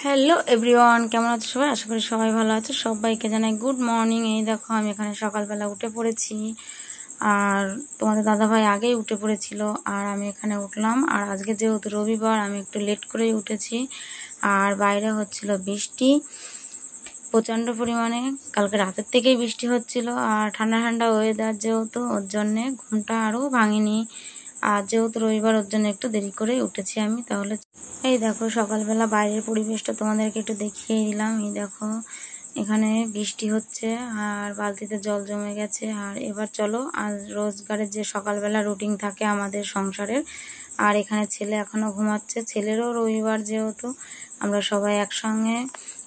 Hello everyone, কেমন আছো সবাই? আশা করি সবাই ভালো আছো। সবাইকে জানাই গুড মর্নিং। এই দেখো আমি এখানে সকালবেলা উঠে পড়েছি, আর তোমাদের দাদাভাই আগেই উঠে পড়েছিল, আর আমি এখানে উঠলাম। আর আজকে যেহেতু রবিবার, আমি একটু লেট করেই উঠেছি। আর বাইরে হচ্ছিল বৃষ্টি প্রচণ্ড পরিমাণে, কালকে রাতের থেকেই বৃষ্টি হচ্ছিল। আর ঠান্ডা ঠান্ডা ওয়েদার যেহেতু, ওর জন্যে ঘুমটা আরও ভাঙিনি। আর যেহেতু রবিবার, ওর জন্য একটু দেরি করে উঠেছি আমি। তাহলে এই দেখো সকালবেলা বাইরের পরিবেশটা তোমাদেরকে একটু দেখিয়ে দিলাম। এই দেখো এখানে বৃষ্টি হচ্ছে আর বালতিতে জল জমে গেছে। আর এবার চলো, আজ রোজগারের যে সকালবেলা রুটিন থাকে আমাদের সংসারের। আর এখানে ছেলে এখনো ঘুমাচ্ছে, ছেলেরও রবিবার যেহেতু, আমরা সবাই একসঙ্গে,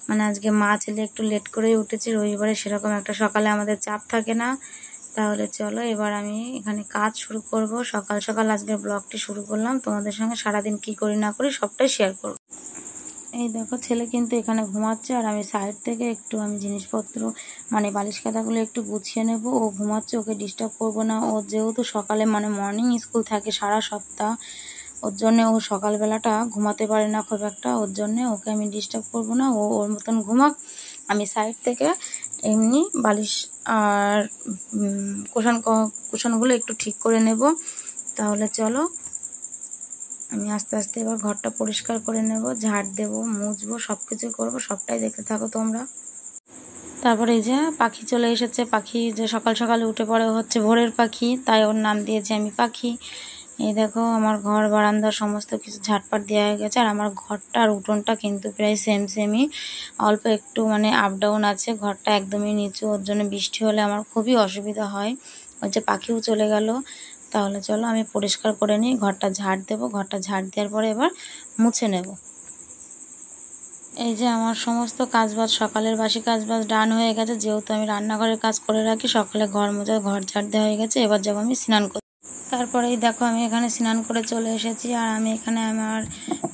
মানে আজকে মা ছেলে একটু লেট করেই উঠেছি। রবিবারে সেরকম একটা সকালে আমাদের চাপ থাকে না। তাহলে চলো এবার আমি এখানে কাজ শুরু করব। সকাল সকাল আজকের ব্লগটি শুরু করলাম, তোমাদের সঙ্গে সারাদিন কি করি না করি সবটাই শেয়ার করব। এই দেখো ছেলে কিন্তু এখানে ঘুমাচ্ছে, আর আমি সাইড থেকে একটু আমি জিনিসপত্র, মানে বালিশ খাতাগুলো একটু গুছিয়ে নেব। ও ঘুমাচ্ছে, ওকে ডিস্টার্ব করব না। ও যেহেতু সকালে মানে মর্নিং স্কুল থাকে সারা সপ্তাহ, ওর জন্য ও সকালবেলাটা ঘুমাতে পারে না খুব একটা। ওর জন্য ওকে আমি ডিস্টার্ব করব না, ও ওর মতন ঘুমাক। আমি সাইড থেকে এমনি বালিশ আর কুশনগুলো একটু ঠিক করে নেব। তাহলে চলো আমি আস্তে আস্তে এবার ঘরটা পরিষ্কার করে নেব, ঝাড় দেবো, মুছবো, সব কিছু করবো, সবটাই দেখতে থাকো তোমরা। তারপরে এই যে পাখি চলে এসেছে। পাখি যে সকাল সকালে উঠে পড়ে হচ্ছে ভোরের পাখি, তাই ওর নাম দিয়েছি আমি পাখি। এই দেখো আমার ঘর বারান্দা সমস্ত কিছু ঝাড়পাট দেওয়া হয়ে গেছে। আর আমার ঘরটা আর উঠোনটা কিন্তু প্রায় সেমই, অল্প একটু মানে আপ ডাউন আছে। ঘরটা একদমই নিচু, ওর জন্য বৃষ্টি হলে আমার খুবই অসুবিধা হয়। ওই যে পাখিও চলে গেল। তাহলে চলো আমি পরিষ্কার করে নিই, ঘরটা ঝাড় দেবো। ঘরটা ঝাড় দেওয়ার পরে এবার মুছে নেব। এই যে আমার সমস্ত কাজবাজ, সকালের বাসি কাজবাজ ডান হয়ে গেছে। যেহেতু আমি রান্নাঘরের কাজ করে রাখি, সকালে ঘর মোছা, ঘর ঝাড় দেওয়া হয়ে গেছে। এবার যাবো আমি স্নান করতে। তারপরেই দেখো আমি এখানে স্নান করে চলে এসেছি। আর আমি এখানে আমার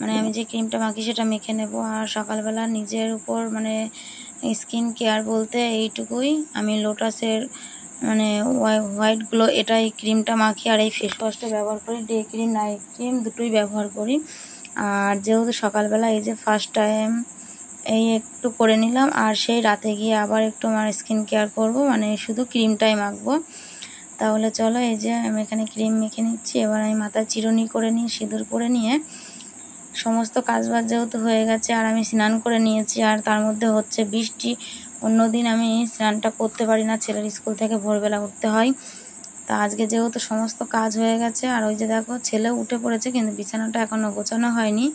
মানে আমি যে ক্রিমটা মাখি সেটা মেখে নেব। আর সকালবেলা নিজের উপর মানে স্কিন কেয়ার বলতে এইটুকুই, আমি লোটাসের মানে হোয়াইট গ্লো এটাই ক্রিমটা মাখি। আর এই ফেস ওয়াশটা ব্যবহার করি, ডে ক্রিম নাইট ক্রিম দুটোই ব্যবহার করি। আর যেহেতু সকালবেলা এই যে ফার্স্ট টাইম এই একটু করে নিলাম, আর সেই রাতে গিয়ে আবার একটু আমার স্কিন কেয়ার করব, মানে শুধু ক্রিমটাই মাখবো। তাহলে চলো এই যে আমি এখানে ক্রিম মেখে নিচ্ছি। এবার আমি মাথায় চিরুনি করে নিয়ে সিঁদুর পরে নিয়ে সমস্ত কাজবাজ যেহেতু হয়ে গেছে, আর আমি স্নান করে নিয়েছি। আর তার মধ্যে হচ্ছে বৃষ্টি, অন্যদিন আমি স্নানটা করতে পারি না, ছেলের স্কুল থেকে ভোরবেলা উঠতে হয়। তা আজকে যেহেতু সমস্ত কাজ হয়ে গেছে, আর ওই যে দেখো ছেলেও উঠে পড়েছে, কিন্তু বিছানাটা এখনও গোছানো হয়নি।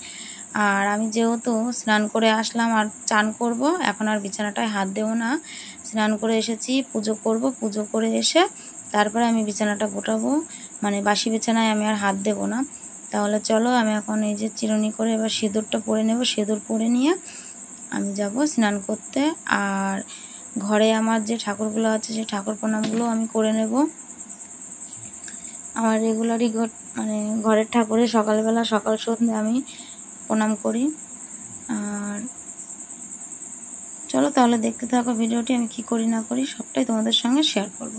আর আমি যেহেতু স্নান করে আসলাম আর চান করব, এখন আর বিছানাটায় হাত দেবো না। স্নান করে এসেছি, পুজো করব, পুজো করে এসে তারপরে আমি বিছানাটা গোটাবো, মানে বাসি বিছানায় আমি আর হাত দেবো না। তাহলে চলো আমি এখন এই যে চিরুনি করে এবার সিঁদুরটা পরে নেব। সিঁদুর পরে নিয়ে আমি যাব স্নান করতে। আর ঘরে আমার যে ঠাকুরগুলো আছে সেই ঠাকুর প্রণামগুলো আমি করে নেব। আমার রেগুলারই মানে ঘরের ঠাকুরের সকালবেলা সকাল সন্ধ্যে আমি প্রণাম করি। আর চলো তাহলে দেখতে থাকো ভিডিওটি, আমি কি করি না করি সবটাই তোমাদের সঙ্গে শেয়ার করব।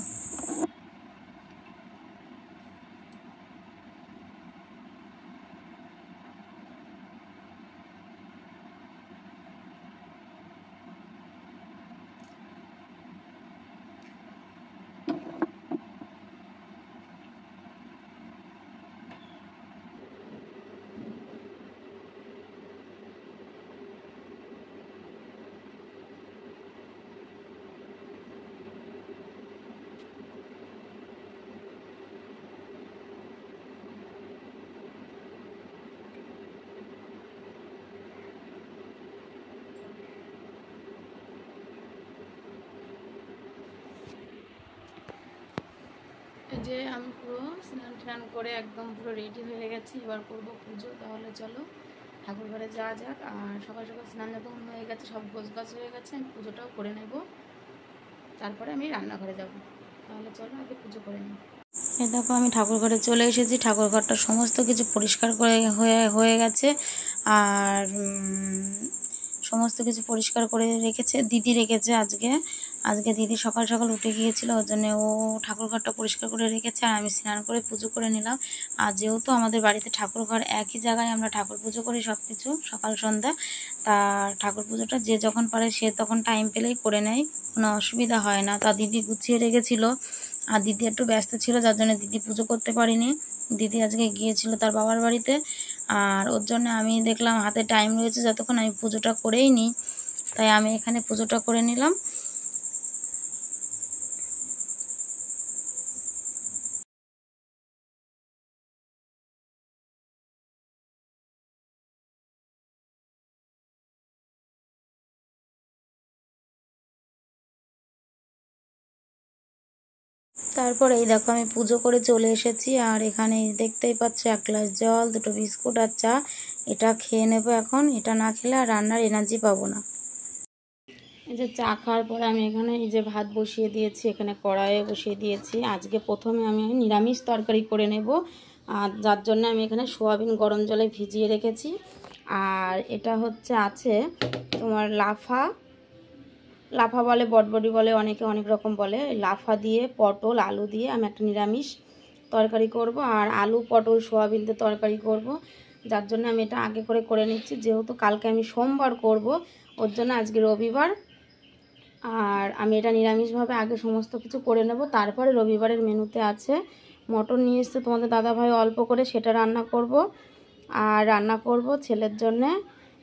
এই যে আমি পুরো স্নান টান করে একদম পুরো রেডি হয়ে গেছি, এবার করবো পুজো। তাহলে চলো ঠাকুর ঘরে যাওয়া যাক। আর সকাল সকাল স্নান যখন হয়ে গেছে, সব গোছগাছ হয়ে গেছে, আমি পুজোটাও করে নেব, তারপরে আমি রান্নাঘরে যাব। তাহলে চলো আগে পুজো করে নিই। এই দেখো আমি ঠাকুর ঘরে চলে এসেছি। ঠাকুর ঘরটা সমস্ত কিছু পরিষ্কার করে হয়ে গেছে। আর সমস্ত কিছু পরিষ্কার করে রেখেছে দিদি, রেখেছে আজকে দিদি সকাল সকাল উঠে গিয়েছিল, ওর জন্য ও ঠাকুর ঘরটা পরিষ্কার করে রেখেছে। আর আমি স্নান করে পুজো করে নিলাম। আর যেহেতু আমাদের বাড়িতে ঠাকুর ঘর একই জায়গায়, আমরা ঠাকুর পুজো করি সব কিছু সকাল সন্ধ্যা, তা ঠাকুর পুজোটা যে যখন পারে সে তখন টাইম পেলেই করে নেয়, কোনো অসুবিধা হয় না। তা দিদি গুছিয়ে রেখেছিল, আর দিদি একটু ব্যস্ত ছিল, যার জন্য দিদি পুজো করতে পারিনি। দিদি আজকে গিয়েছিল তার বাবার বাড়িতে, আর ওর জন্য আমি দেখলাম হাতে টাইম রয়েছে, যতক্ষণ আমি পুজোটা করেই নিই, তাই আমি এখানে পুজোটা করে নিলাম। তারপর এই দেখো আমি পুজো করে চলে এসেছি, আর এখানে দেখতেই পাচ্ছ 1 গ্লাস জল, 2টো বিস্কুট আর চা। এটা খেয়ে নেবো এখন, এটা না খেলে আর রান্নার এনার্জি পাবো না। এই যে চা খাওয়ার পরে আমি এখানে এই যে ভাত বসিয়ে দিয়েছি, এখানে কড়াইয়ে বসিয়ে দিয়েছি। আজকে প্রথমে আমি নিরামিষ তরকারি করে নেব, আর যার জন্য আমি এখানে সোয়াবিন গরম জলে ভিজিয়ে রেখেছি। আর এটা হচ্ছে আছে তোমার লাফা বলে, বটবটি বলে, অনেকে অনেক রকম বলে। লাফা দিয়ে পটল আলু দিয়ে আমি একটা নিরামিষ তরকারি করব, আর আলু পটল সোয়াবিন দিয়ে তরকারি করব। যার জন্য আমি এটা আগে করে নিচ্ছি, যেহেতু কালকে আমি সোমবার করব, ওর জন্য আজকে রবিবার। আর আমি এটা নিরামিষভাবে আগে সমস্ত কিছু করে নেব, তারপরে রবিবারের মেনুতে আছে মটন নিয়ে এসছে তোমাদের দাদাভাই অল্প করে, সেটা রান্না করব। আর রান্না করব ছেলের জন্যে,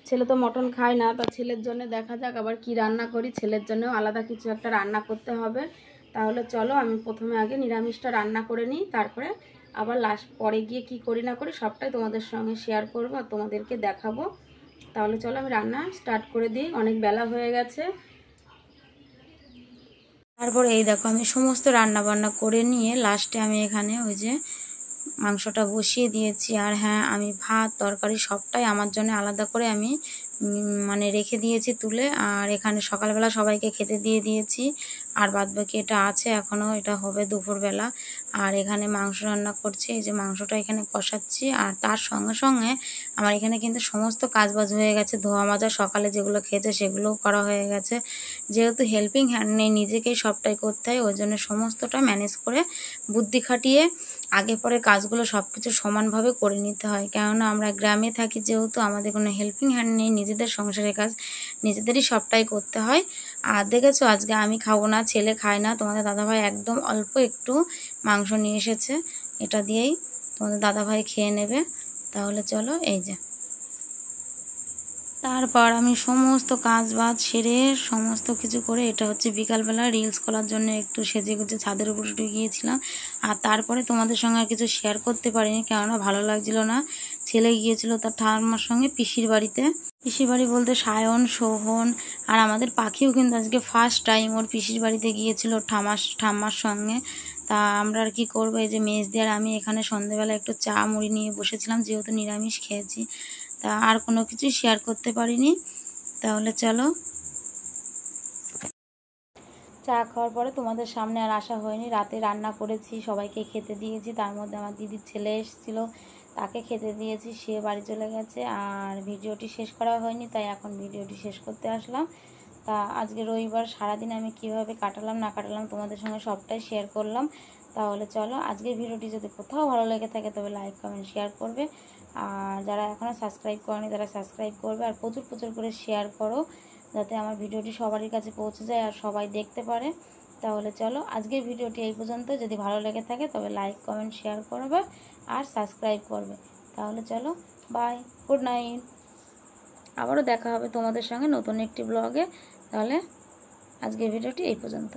ছেলে তো মটন খায় না, তা ছেলের জন্য দেখা যাক আবার কি রান্না করি। ছেলের জন্যও আলাদা কিছু একটা রান্না করতে হবে। তাহলে চলো আমি প্রথমে আগে নিরামিষটা রান্না করে নিই, তারপরে আবার লাস্ট পরে গিয়ে কি করি না করি সবটাই তোমাদের সঙ্গে শেয়ার করব আর তোমাদেরকে দেখাবো। তাহলে চলো আমি রান্না স্টার্ট করে দিই, অনেক বেলা হয়ে গেছে। তারপর এই দেখো আমি সমস্ত রান্না বান্না করে নিয়ে লাস্টে আমি এখানে ওই যে মাংসটা বসিয়ে দিয়েছি। আর হ্যাঁ, আমি ভাত তরকারি সবটাই আমার জন্য আলাদা করে আমি মানে রেখে দিয়েছি তুলে। আর এখানে সকালবেলা সবাইকে খেতে দিয়ে দিয়েছি, আর বাদবাকি এটা আছে এখনও, এটা হবে দুপুরবেলা। আর এখানে মাংস রান্না করছি, এই যে মাংসটা এখানে কষাচ্ছি। আর তার সঙ্গে সঙ্গে আমার এখানে কিন্তু সমস্ত কাজবাজ হয়ে গেছে, ধোয়া মাজা সকালে যেগুলো খেয়েছে সেগুলোও করা হয়ে গেছে। যেহেতু হেল্পিং হ্যান্ড নেই, নিজেকেই সবটাই করতে হয়, ওই জন্য সমস্তটা ম্যানেজ করে বুদ্ধি খাটিয়ে আগে পরে কাজগুলো সব কিছু সমানভাবে করে নিতে হয়। কেননা আমরা গ্রামে থাকি, যেহেতু আমাদের কোনো হেল্পিং হ্যান্ড নেই, নিজেদের সংসারের কাজ নিজেদেরই সবটাই করতে হয়। আর দেখেছো আজকে আমি খাবো না, ছেলে খায় না, তোমাদের দাদাভাই একদম অল্প একটু মাংস নিয়ে এসেছে, এটা দিয়েই তোমাদের দাদাভাই খেয়ে নেবে। তাহলে চলো এই যে তারপর আমি সমস্ত কাজ বাজ সেরে সমস্ত কিছু করে, এটা হচ্ছে বিকালবেলা রিলস করার জন্য একটু সেজে গুজে ছাদের উপরে উঠে গিয়েছিলাম। আর তারপরে তোমাদের সঙ্গে আর কিছু শেয়ার করতে পারিনি, কেননা ভালো লাগছিল না। ছেলে গিয়েছিল তার ঠাম্মার সঙ্গে পিসির বাড়িতে, পিসির বাড়ি বলতে সায়ন সোহন। আর আমাদের পাখিও কিন্তু আজকে ফার্স্ট টাইম ওর পিসির বাড়িতে গিয়েছিল ঠাম্মার সঙ্গে। তা আমরা আর কি করবো, এই যে মেজ দিয়ে আর আমি এখানে সন্ধ্যেবেলা একটু চা মুড়ি নিয়ে বসেছিলাম, যেহেতু নিরামিষ খেয়েছি। তা আর কোনো কিছু শেয়ার করতে পারিনি। তাহলে চলো চা খাওয়ার পরে তোমাদের সামনে আর আসা হয়নি। রাতে রান্না করেছি, সবাইকে খেতে দিয়েছি, তার মধ্যে আমার দিদির ছেলে এসেছিল, তাকে খেতে দিয়েছি, সে বাড়ি চলে গেছে। আর ভিডিওটি শেষ করা হয়নি, তাই এখন ভিডিওটি শেষ করতে আসলাম। তা আজকে রবিবার সারাদিন আমি কিভাবে কাটালাম না কাটালাম তোমাদের সঙ্গে সবটাই শেয়ার করলাম। তাহলে চলো আজকের ভিডিওটি যদি কোথাও ভালো লেগে থাকে তবে লাইক কমেন্ট শেয়ার করবে, আর যারা এখনও সাবস্ক্রাইব করেনি তারা সাবস্ক্রাইব করবে, আর প্রচুর প্রচুর করে শেয়ার করো, যাতে আমার ভিডিওটি সবারই কাছে পৌঁছে যায় আর সবাই দেখতে পারে। তাহলে চলো আজকের ভিডিওটি এই পর্যন্ত, যদি ভালো লেগে থাকে তবে লাইক কমেন্ট শেয়ার করবে আর সাবস্ক্রাইব করবে। তাহলে চলো বাই, গুড নাইট। আবারও দেখা হবে তোমাদের সঙ্গে নতুন একটি ব্লগে। তাহলে আজকের ভিডিওটি এই পর্যন্ত।